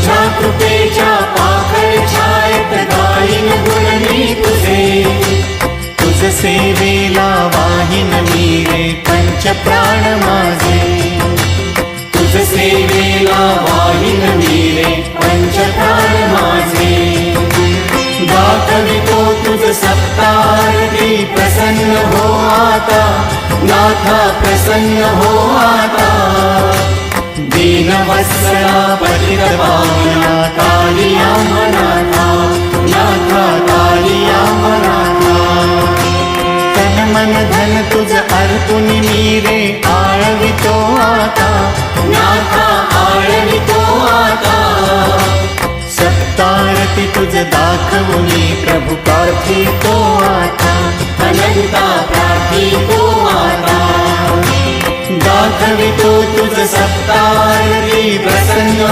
तुझ्या कृपेच्या पाखर छायेत गाईन गुण मी तुझे तुझ सेवेला वाहिन मी रे पंच प्राण माझे तुझ सेवेला वाहिन मी रे पंच प्राण माझे दाखवितो तुझ सत्तारती प्रसन्न हो आता नाथा प्रसन्न हो आता दीनवत्सला पतित पावना कालिया मनाथा नाथा कालिया मनाथा तन मन धन तुझ अर्पुन मी रे आळवितो आता नाथा आळवितो आता सत्तारती तुझ दाखवुनी प्रभु प्रार्थितो आता अनंता प्रार्थितो आता दाखवितो तुझ सत्तारती प्रसन्न